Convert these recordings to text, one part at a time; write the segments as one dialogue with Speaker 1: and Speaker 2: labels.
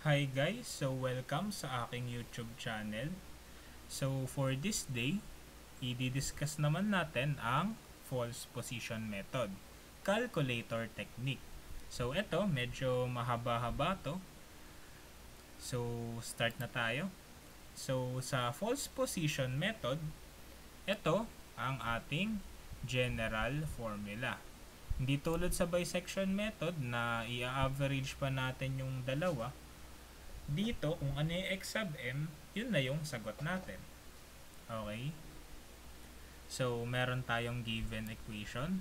Speaker 1: Hi guys! So welcome sa aking YouTube channel. So for this day, i-discuss naman natin ang false position method, calculator technique. So ito, medyo mahaba-haba to. So start na tayo. So sa false position method, ito ang ating general formula. Hindi tulad sa bisection method na i-average pa natin yung dalawa. Dito, kung ano yung x sub m, yun na yung sagot natin. Okay? So, meron tayong given equation.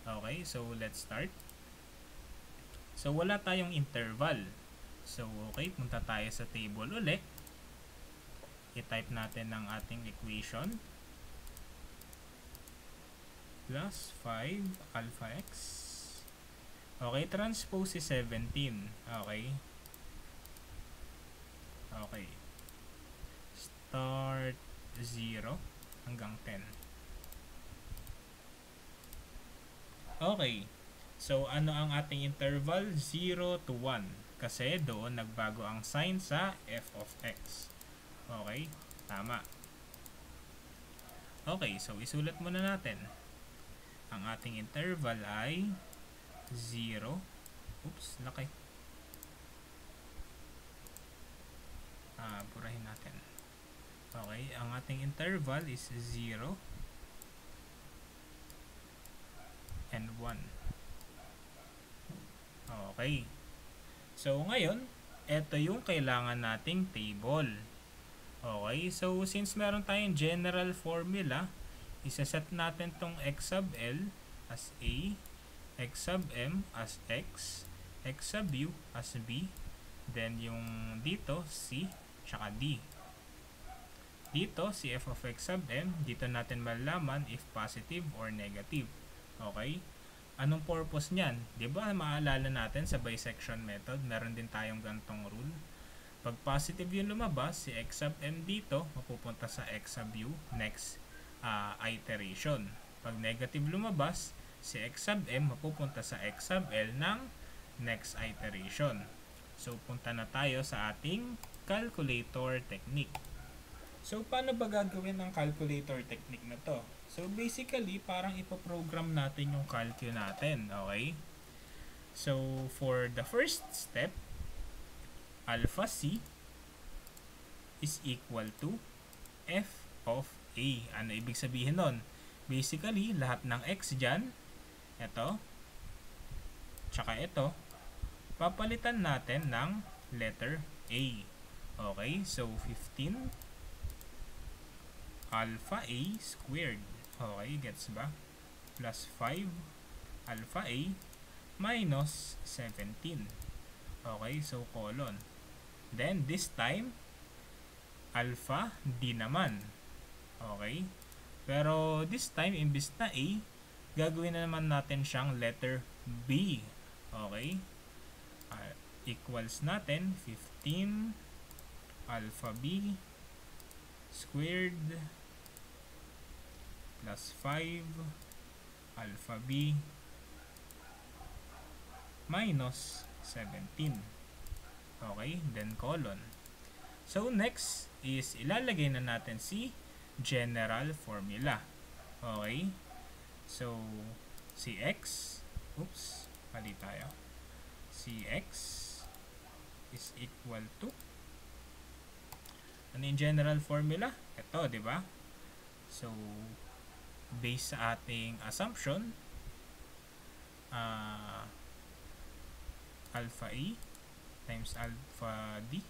Speaker 1: Okay, so let's start. So, wala tayong interval. So, okay, punta tayo sa table ulit. I-type natin ang ating equation. Plus 5 alpha x. Okay, transpose is 17. Okay. Okay. Start 0 hanggang 10. Okay. So, ano ang ating interval? 0 to 1. Kasi doon nagbago ang sign sa f of x. Okay. Tama. Okay. So, isulat muna natin. Ang ating interval ay 0. Oops, laki. Burahin natin. Okay, ang ating interval is 0 and 1. Okay. So, ngayon, ito yung kailangan nating table. Okay, so since meron tayong general formula, isaset natin tong x sub l as a, x sub m as x sub u as b, then yung dito c tsaka d. Dito, si f of x sub m, dito natin malalaman if positive or negative. Okay? Anong purpose niyan? Diba, maalala natin sa bisection method, meron din tayong gantong rule. Pag positive yung lumabas, si x sub m dito, mapupunta sa x sub u next iteration. Pag negative lumabas, si x sub m mapupunta sa x sub l ng next iteration. So, punta na tayo sa ating calculator technique. So, paano ba gagawin ang calculator technique na to? So, basically, parang ipoprogram natin yung calcu natin. Okay? So, for the first step, alpha c is equal to f of a. Ano ibig sabihin nun? Basically, lahat ng x dyan, ito, tsaka ito, papalitan natin ng letter a. Okay? So, 15 alpha a squared. Okay, gets ba? Plus 5 alpha a minus 17. Okay, so colon. Then, this time, alpha d naman. Okay? Pero, this time, imbis na a, gagawin na naman natin siyang letter b. Okay? Equals natin 15 alpha b squared plus 5 alpha b minus 17. Okay, then colon. So, next is ilalagay na natin si general formula. Okay, so si x, oops, mali tayo. Si x is equal to, ano yung general formula? Ito, di ba? So, based sa ating assumption, alpha a times alpha d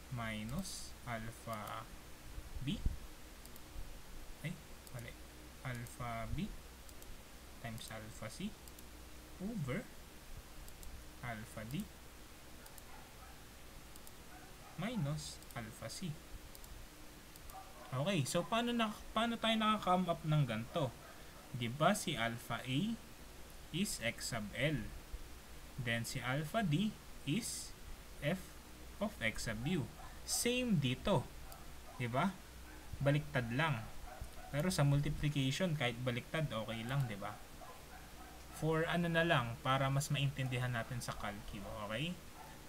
Speaker 1: minus alpha b, alpha b times alpha c over alpha d minus alpha c. Okay, so paano tayo nakaka-come up ng ganito? Diba si alpha a is x sub l. Then si alpha d is f of x sub u. Same dito. Diba? Baliktad lang. Pero sa multiplication, kahit baliktad, okay lang, diba? For ano na lang, para mas maintindihan natin sa calcu. Okay?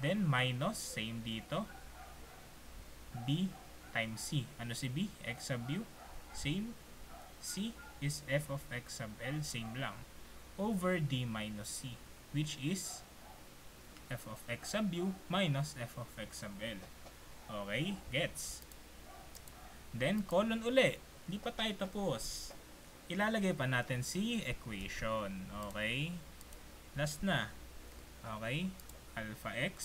Speaker 1: Then minus, same dito, b times c. Ano si b? X sub u. Same. C is f of x sub l, same lang. Over d minus c, which is f of x sub u minus f of x sub l. Okay, gets? Then, colon uli. Di pa tayo tapos. Ilalagay pa natin si equation. Okay? Last na. Okay? Alpha x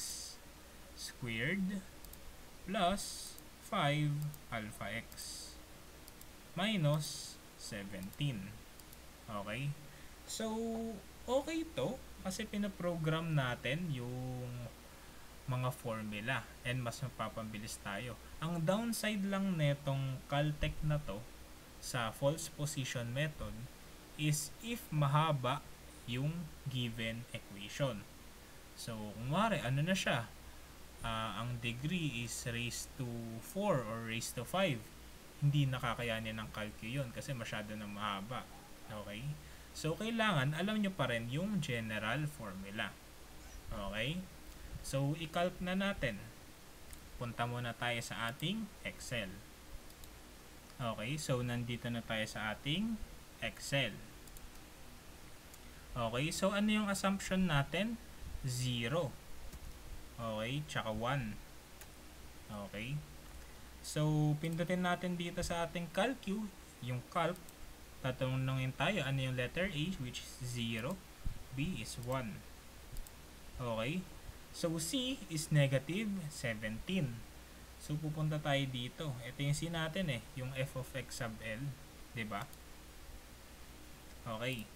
Speaker 1: squared plus 5 alpha x minus 17. Okay? So, okay to kasi pinaprogram natin yung mga formula and mas mapapabilis tayo. Ang downside lang netong Caltech na to sa false position method is if mahaba yung given equation. So, kung wari, ano na siya? Ang degree is raised to 4 or raised to 5. Hindi nakakayanin ng calcu yun kasi masyado na mahaba. Okay? So, kailangan alam nyo pa rin yung general formula. Okay? So, i-calc na natin. Punta muna tayo sa ating Excel. Okay? So, nandito na tayo sa ating Excel. Okay? So, ano yung assumption natin? 0. Okay? Tsaka 1. Okay? So, pindutin natin dito sa ating calcu, yung calc. Tatanungin tayo ano yung letter A, which is 0. B is 1. Okay? So, C is negative 17. So, pupunta tayo dito. Ito yung C natin eh, yung f of x sub L. Diba? Okay.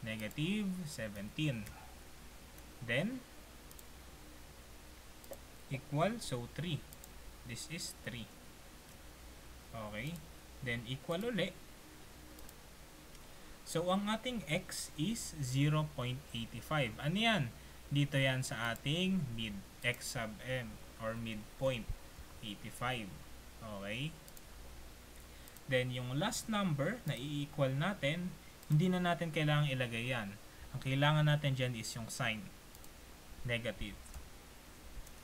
Speaker 1: Negative 17. Then, equal, so 3. This is 3. Okay. Then, equal uli. So, ang ating x is 0.85. Ano yan? Dito yan sa ating mid x sub m or midpoint 85. Okay? Then, yung last number na i-equal natin, hindi na natin kailangan ilagay yan. Ang kailangan natin dyan is yung sign. Negative.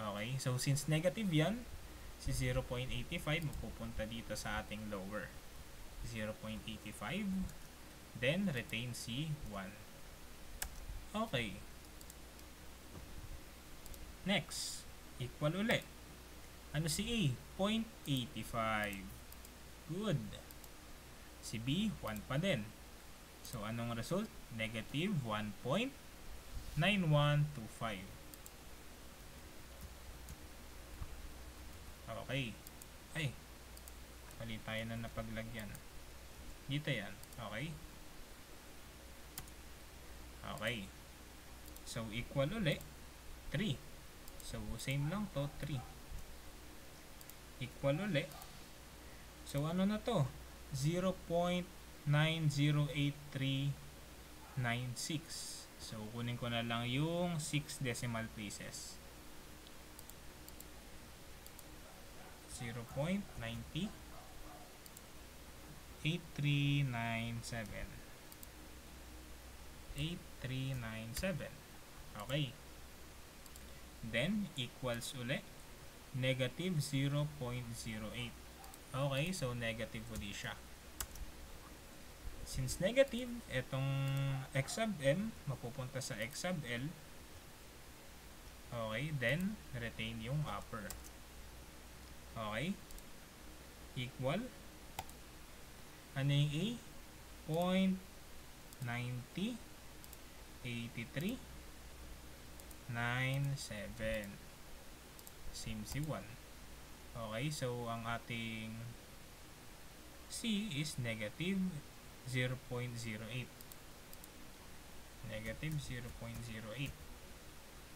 Speaker 1: Okay? So, since negative yan, si 0.85 mapupunta dito sa ating lower. 0.85. Then, retain si 1. Okay. Next, equal ulit. Ano si A? 0.85. Good. Si B, 1 pa din. So, anong result? Negative 1.9125. Okay. Ay, mali tayo na napaglagyan. Dito yan. Okay. Okay. So, equal uli. 3. So, same lang to. 3. Equal uli. So, ano na to? 0.908396. So, kunin ko na lang yung 6 decimal places. 0.908397. 8397. Okay. Then, equals uli. Negative 0.08. Okay, so negative uli siya. Since negative, itong x sub m mapupunta sa x sub l. Okay, then retain yung upper. Okay. Equal. Ano yung A? 0.90 83 97. Same si 1. Okay, so ang ating C is negative 0.08. Negative 0.08.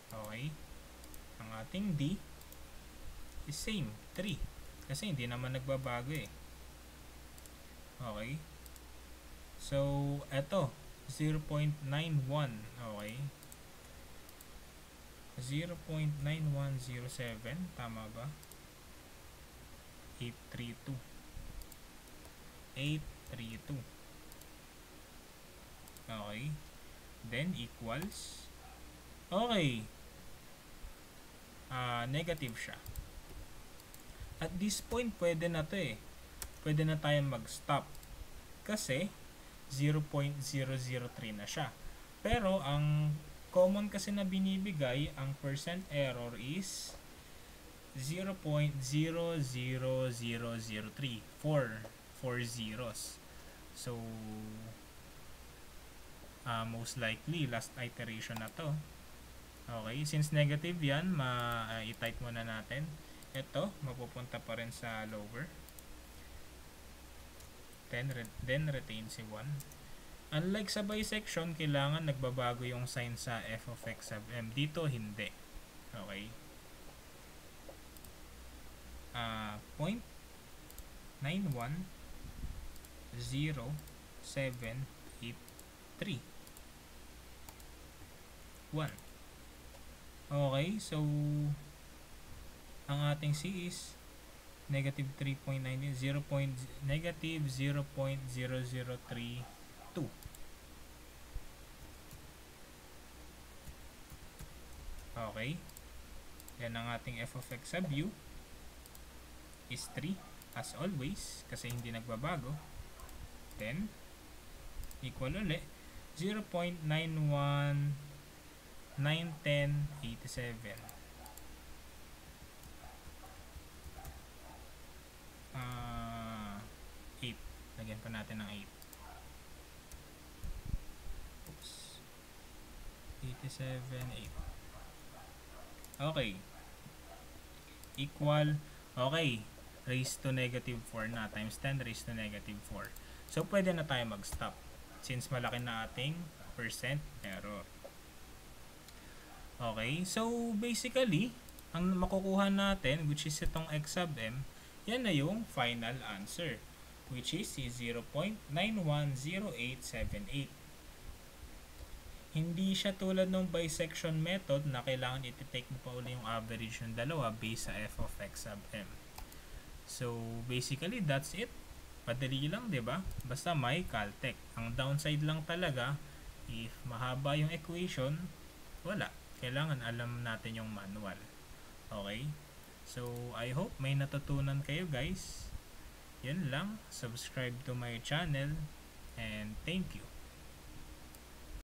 Speaker 1: Okay. Ang ating D is same, 3. Kasi hindi naman nagbabago eh. Okay. So, eto 0.91. Okay. 0.9107. Tama ba? 832. 832. Okay. Then, equals. Okay. negative siya. At this point, pwede na to eh. Pwede na tayong mag-stop. Kasi, 0.003 na siya. Pero, ang common kasi na binibigay, ang percent error is 0.00003. 4 zeros. So, most likely, last iteration na to. Okay, since negative yan, i-type muna natin. Ito, mapupunta pa rin sa lower. Then retain si 1. Unlike sa bisection, kailangan nagbabago yung sign sa f of x sub m. Dito, hindi. Okay. 0.9107831. 1. Okay, so ang ating C is negative 3.19, negative 0.0032. Okay. Then ang ating f of x sub u is 3 as always kasi hindi nagbabago. Then equal ulit 0.9191091087. 8. Lagyan pa natin ng 8. Oops. 87, 8. Okay. Equal. Okay. Raised to negative 4 na times 10 raised to negative 4. So, pwede na tayo mag-stop since malaki na ating percent error. Okay. So, basically, ang makukuha natin, which is itong x sub m, yan na yung final answer, which is 0.910878. Hindi siya tulad ng bisection method na kailangan iti-take mo pa uli yung average ng dalawa based sa f of x sub m. So, basically, that's it. Padali lang, diba? Basta may Caltech. Ang downside lang talaga, if mahaba yung equation, wala. Kailangan alam natin yung manual. Okay? So, I hope may natutunan kayo guys. Yun lang. Subscribe to my channel. And thank you.